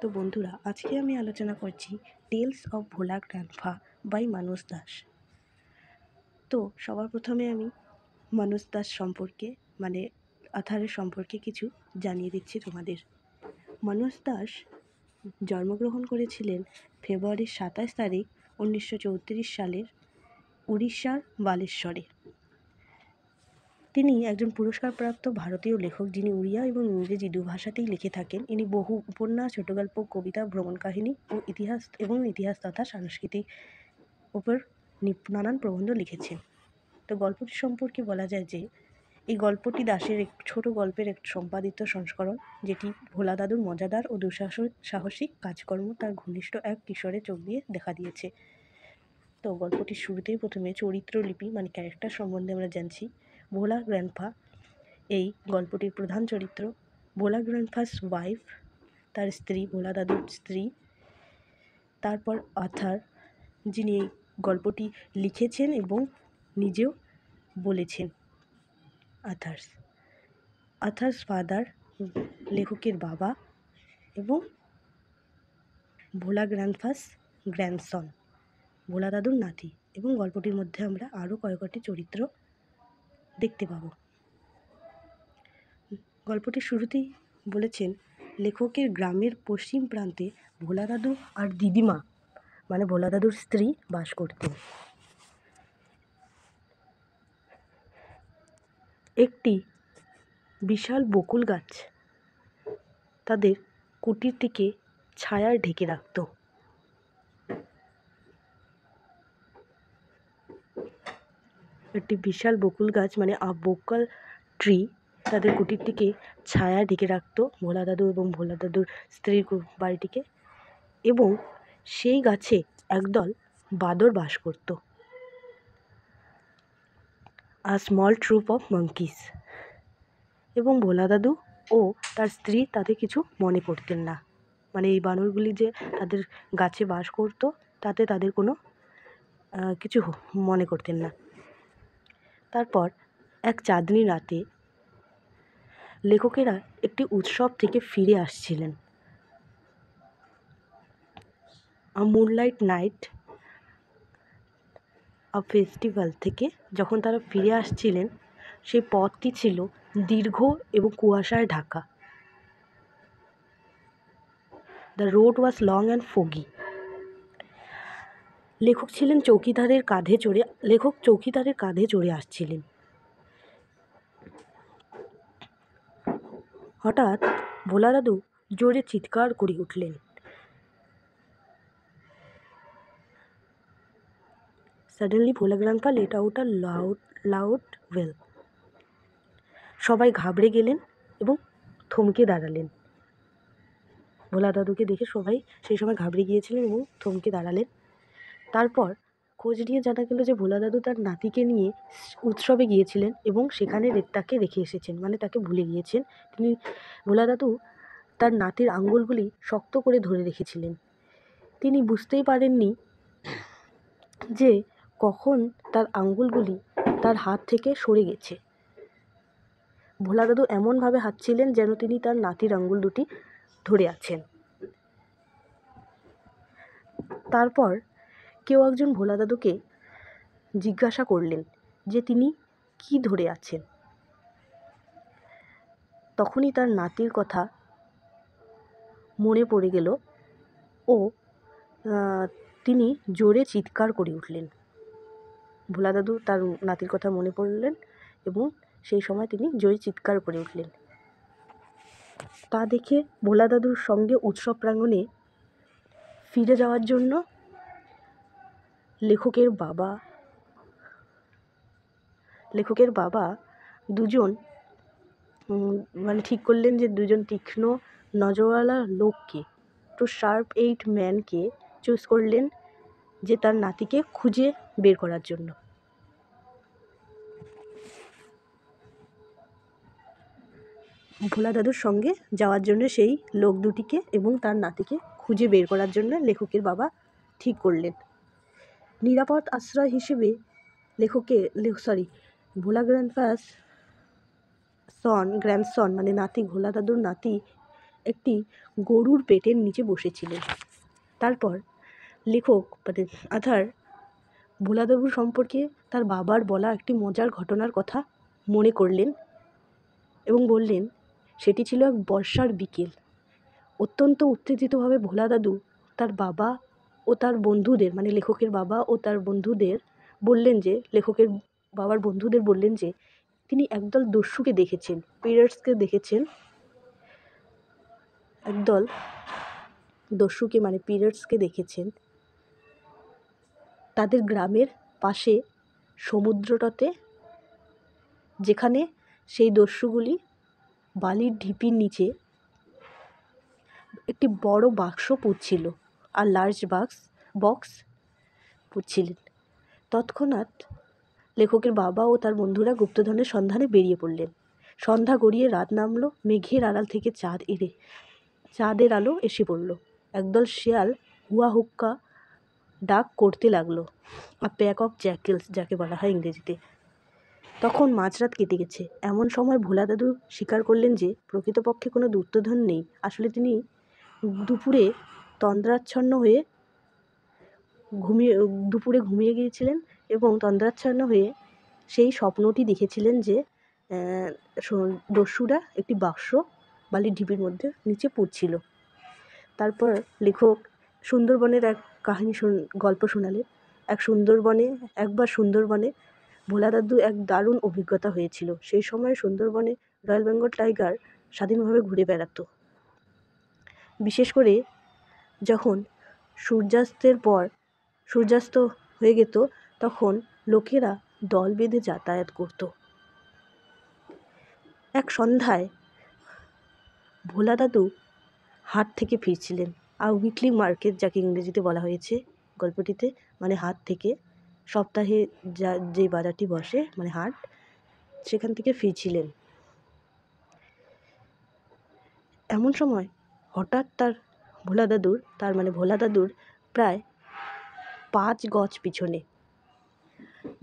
তো বন্ধুরা, আজকে আমি আলোচনা করছি tales of Bhola grandpa by Manas Das. তো সবার প্রথমে আমি মানস দাস সম্পর্কে আথারের সম্পর্কে কিছু জানিয়ে দিচ্ছি তোমাদের। মানস দাস জন্মগ্রহণ করেছিলেন ফেব্রুয়ারির 27 তারিখ 1934 সালের উড়িষ্যার বালেশ্বরে। তিনি একজন পুরস্কারপ্রাপ্ত ভারতীয় লেখক, যিনি উড়িয়া এবং ইংরেজি দুভাষাতেই লিখে থাকেন। ইনি বহু উপন্যাস, ছোট গল্প, কবিতা, ভ্রমণ কাহিনী ও ইতিহাস তথা সংস্কৃতির উপর নানান প্রবন্ধ লিখেছেন। তো গল্পটি সম্পর্কে বলা যায় যে এই গল্পটি দাশের এক ছোট গল্পের এক সম্পাদিত সংস্করণ, যেটি ভোলা দাদুর মজাদার ও দুঃসাহসিক কাজকর্ম তার ঘনিষ্ঠ এক কিশোরের চোখ দিয়ে দেখা দিয়েছে। তো গল্পটির শুরুতেই প্রথমে চরিত্রলিপি ক্যারেক্টার সম্বন্ধে আমরা জানছি। ভোলা গ্র্যান্ডপা এই গল্পটির প্রধান চরিত্র। ভোলা গ্র্যান্ডপাস ওয়াইফ, তার স্ত্রী, ভোলা দাদুর স্ত্রী। তারপর অথার, যিনি এই গল্পটি লিখেছেন এবং নিজেও বলেছেন, আথার্স ফাদার, লেখকের বাবা, এবং ভোলা গ্র্যান্ডপাস গ্র্যান্ডসন, ভোলা দাদুর নাতি। এবং গল্পটির মধ্যে আমরা আরও কয়েকটি চরিত্র দেখতে পাব। গল্পটির শুরুতেই বলেছেন, লেখকের গ্রামের পশ্চিম প্রান্তে ভোলা দাদু আর দিদিমা ভোলা দাদুর স্ত্রী বাস করতেন। একটি বিশাল বকুল গাছ তাদের কুটিরটিকে ছায়ায় ঢেকে রাখত। একটি বিশাল বকুল গাছ বোকাল ট্রি তাদের কুটিরটিকে ছায়ায় ঢেকে রাখত, ভোলা দাদু এবং ভোলা দাদুর স্ত্রীর বাড়িটিকে। এবং সেই গাছে একদল বাদর বাস করত, a small troop of monkeys. এবং ভোলা দাদু ও তার স্ত্রী তাতে কিছু মনে করতেন না। এই বানরগুলি যে তাদের গাছে বাস করত তাতে তাদের কোনো কিছু মনে করতেন না। তারপর এক চাঁদনি রাতে লেখকেরা একটি উৎসব থেকে ফিরে আসছিলেন। আ মুনলাইট নাইট, আ ফেস্টিভ্যাল থেকে যখন তারা ফিরে আসছিলেন, সেই পথটি ছিল দীর্ঘ এবং কুয়াশায় Dhaka. The road was long and foggy. লেখক চৌকিদারের কাঁধে চড়ে আসছিলেন। হঠাৎ ভোলা দাদু জোরে চিৎকার করে উঠলেন। Suddenly Bhola grandpa let out a loud wail. সবাই ঘাবড়ে গেলেন এবং থমকে দাঁড়ালেন। ভোলা দাদুকে দেখে সবাই সেই সময় ঘাবড়ে গিয়েছিলেন এবং থমকে দাঁড়ালেন। তারপর খোঁজ নিয়ে জানা গেল যে ভোলা দাদু তার নাতিকে নিয়ে উৎসবে গিয়েছিলেন এবং সেখানে তাকে রেখে এসেছেন, তাকে ভুলে গিয়েছেন। ভোলা দাদু তার নাতির আঙ্গুলগুলি শক্ত করে ধরে রেখেছিলেন। তিনি বুঝতেই পারেননি যে কখন তার আঙ্গুলগুলি তার হাত থেকে সরে গেছে। ভোলা দাদু এমনভাবে হাঁটছিলেন যেন তিনি তার নাতির আঙ্গুল দুটি ধরে আছেন। তারপর কেউ একজন ভোলা দাদুকে জিজ্ঞাসা করলেন যে তিনি কি ধরে আছেন। তখনই তার নাতির কথা মনে পড়ে গেল ও তিনি জোরে চিৎকার করে উঠলেন। ভোলা দাদু তার নাতির কথা মনে পড়লেন এবং সেই সময় তিনি জোরে চিৎকার করে উঠলেন। তা দেখে ভোলা দাদুর সঙ্গে উৎসব প্রাঙ্গণে ফিরে যাওয়ার জন্য লেখকের বাবা দুজন ঠিক করলেন যে দুজন তীক্ষ্ণ নজরওয়ালা লোককে, টু শার্প 8 ম্যানকে চুজ করলেন যে তার নাতিকে খুঁজে বের করার জন্য। ভোলা দাদুর সঙ্গে যাওয়ার জন্য সেই লোক দুটিকে এবং তার নাতিকে খুঁজে বের করার জন্য লেখকের বাবা ঠিক করলেন। নিরাপদ আশ্রয় হিসেবে ভোলা গ্র্যান্ডসন নাতি, ভোলা দাদুর নাতি একটি গরুর পেটের নিচে বসেছিলেন। তারপর লেখক মানে আধার ভোলাবাবু সম্পর্কে তার বাবার বলা একটি মজার ঘটনার কথা মনে করলেন এবং বললেন, সেটি ছিল এক বর্ষার বিকেল। অত্যন্ত উত্তেজিতভাবে ভোলা দাদু তার বাবা ও তার বন্ধুদের, মানে লেখকের বাবা ও তার বন্ধুদের বললেন যে, লেখকের বাবার বন্ধুদের বললেন যে তিনি একদল দস্যুকে দেখেছেন, পিরাটসকে দেখেছেন, একদল দস্যুকে মানে পিরাটসকে দেখেছেন তাদের গ্রামের পাশে সমুদ্রটাতে, যেখানে সেই দস্যুগুলি বালির ঢিপির নিচে একটি বড় বাক্স পুঁতছিল আর লার্জ বক্স পুঁতছিলেন। তৎক্ষণাৎ লেখকের বাবা ও তার বন্ধুরা গুপ্তধনের সন্ধানে বেরিয়ে পড়লেন। সন্ধ্যা গড়িয়ে রাত নামল। মেঘের আড়াল থেকে চাঁদের আলো এসে পড়ল। একদল শেয়াল হুয়া হুক্কা ডাক করতে লাগলো, আ প্যাক অফ জ্যাকেলস যাকে বলা হয় ইংরেজিতে। তখন মাঝরাত কেটে গেছে। এমন সময় ভোলা দাদু স্বীকার করলেন যে প্রকৃতপক্ষে কোনো গুপ্তধন নেই। আসলে তিনি দুপুরে ঘুমিয়ে গিয়েছিলেন এবং তন্দ্রাচ্ছন্ন হয়ে সেই স্বপ্নটি দেখেছিলেন যে দস্যুরা একটি বাক্স বালির ঢিপির মধ্যে নিচে পুঁতছিল। তারপর লেখক সুন্দরবনের এক গল্প শোনালেন। একবার সুন্দরবনে ভোলা দাদু এক দারুণ অভিজ্ঞতা হয়েছিল। সেই সময় সুন্দরবনে রয়্যাল বেঙ্গল টাইগার স্বাধীনভাবে ঘুরে বেড়াতো। বিশেষ করে যখন সূর্যাস্ত হয়ে যেত, তখন লোকেরা দল বেঁধে যাতায়াত করত। এক সন্ধ্যায় ভোলা দাদু হাট থেকে ফিরছিলেন। উইকলি মার্কেট যাকে ইংরেজিতে বলা হয়েছে গল্পটিতে, মানে হাট থেকে, সপ্তাহে যে বাজারটি বসে মানে হাট, সেখান থেকে ফিরছিলেন। এমন সময় হঠাৎ ভোলা দাদুর প্রায় 5 গজ পিছনে,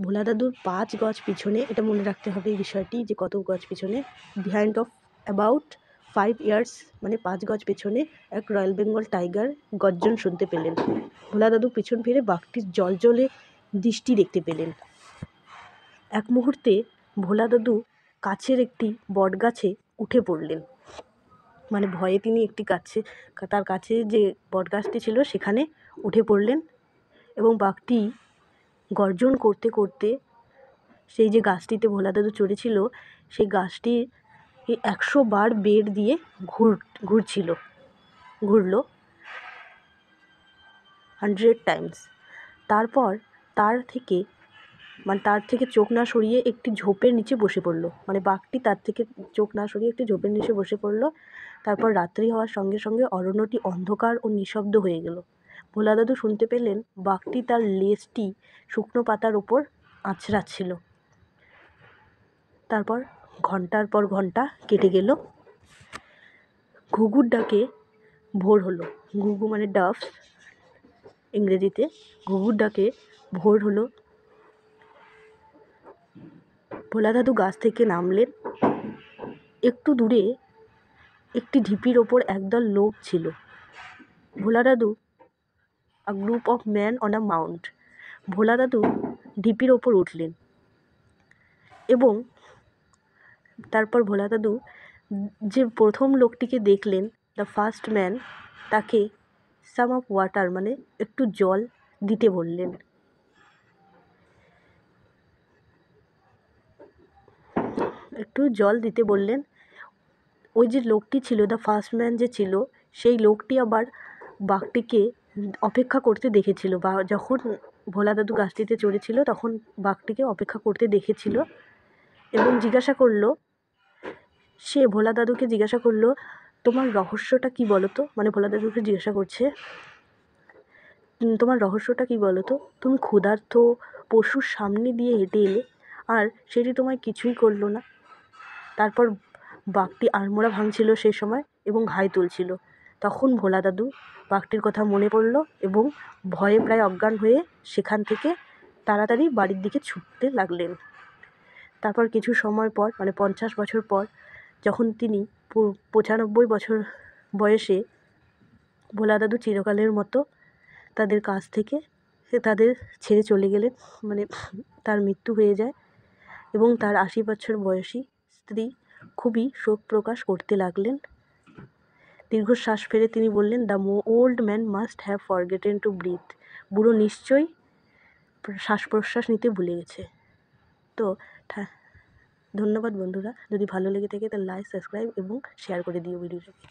ভোলা দাদুর 5 গজ পিছনে, এটা মনে রাখতে হবে এই বিষয়টি যে কত গজ পিছনে, বিহাইন্ড অফ অ্যাবাউট 5 ইয়ার্স, মানে 5 গজ পেছনে এক রয়্যাল বেঙ্গল টাইগার গর্জন শুনতে পেলেন। ভোলা দাদু পিছন ফিরে বাঘটির জ্বলজ্বলে দৃষ্টি দেখতে পেলেন। এক মুহূর্তে ভোলা দাদু কাছের একটি বটগাছে উঠে পড়লেন। মানে ভয়ে তিনি তার কাছে যে বটগাছটি ছিল সেখানে উঠে পড়লেন এবং বাঘটি গর্জন করতে করতে সেই যে গাছটিতে ভোলা দাদু চড়েছিল সেই গাছটি 100 বার বেড় দিয়ে ঘুরলো 100 টাইমস। তারপর তার থেকে চোখ না সরিয়ে একটি ঝোপের নিচে বসে পড়লো। মানে বাঘটি তার থেকে চোখ না সরিয়ে একটি ঝোপের নিচে বসে পড়লো। তারপর রাত্রি হওয়ার সঙ্গে সঙ্গে অরণ্যটি অন্ধকার ও নিঃশব্দ হয়ে গেল। ভোলা দাদু শুনতে পেলেন বাঘটি তার লেজটি শুকনো পাতার ওপর আঁচড়াচ্ছিল। তারপর ঘন্টার পর ঘন্টা কেটে গেল। ঘুঘুর ডাকে ভোর হলো। ঘুঘু মানে ডাফ ইংরেজিতে। ঘুঘুর ডাকে ভোর হলো। ভোলা দাদু গাছ থেকে নামলেন। একটু দূরে একটি ঢিপির ওপর একদল লোক ছিল। ভোলা দাদু, a group of man on a mount. Bhola দাদু ঢিপির ওপর উঠলেন এবং তারপর ভোলা দাদু যে প্রথম লোকটিকে দেখলেন, দ্য ফার্স্ট ম্যান, তাকে সাম অফ ওয়াটার মানে একটু জল দিতে বললেন। ওই যে লোকটি ছিল, দ্য ফার্স্ট ম্যান যে ছিল, সেই লোকটি আবার বাঘটিকে অপেক্ষা করতে দেখেছিল, বা যখন ভোলা দাদু গাছটিতে চড়েছিল তখন বাঘটিকে অপেক্ষা করতে দেখেছিল এবং ভোলা দাদুকে জিজ্ঞাসা করলো, তোমার রহস্যটা কি বলো তো? মানে ভোলা দাদুকে জিজ্ঞাসা করছে, তোমার রহস্যটা কি বলো তো? তুমি ক্ষুধার্ত পশুর সামনে দিয়ে হেঁটে এলে আর সেটি তোমায় কিছুই করলো না। তারপর বাঘটি আড়মোড়া ভাঙছিল সেই সময় এবং ঘাই তুলছিল। তখন ভোলা দাদু বাঘটির কথা মনে পড়ল এবং ভয়ে প্রায় অজ্ঞান হয়ে সেখান থেকে তাড়াতাড়ি বাড়ির দিকে ছুটতে লাগলেন। তারপর কিছু সময় পর, মানে 50 বছর পর, যখন তিনি 95 বছর বয়সে ভোলা দাদু চিরকালের মতো তাদের কাছ থেকে তাদের ছেড়ে চলে গেলেন, মানে তার মৃত্যু হয়ে যায় এবং তার ৮০ বছর বয়সী স্ত্রী খুবই শোক প্রকাশ করতে লাগলেন। দীর্ঘশ্বাস ফেলে তিনি বললেন, the old man must have forgotten to breathe. বুড়ো নিশ্চয়ই শ্বাস প্রশ্বাস নিতে ভুলে গেছে। তো ধন্যবাদ বন্ধুরা, যদি ভালো লেগে থাকে তাহলে লাইক, সাবস্ক্রাইব এবং শেয়ার করে দিও ভিডিওটাকে।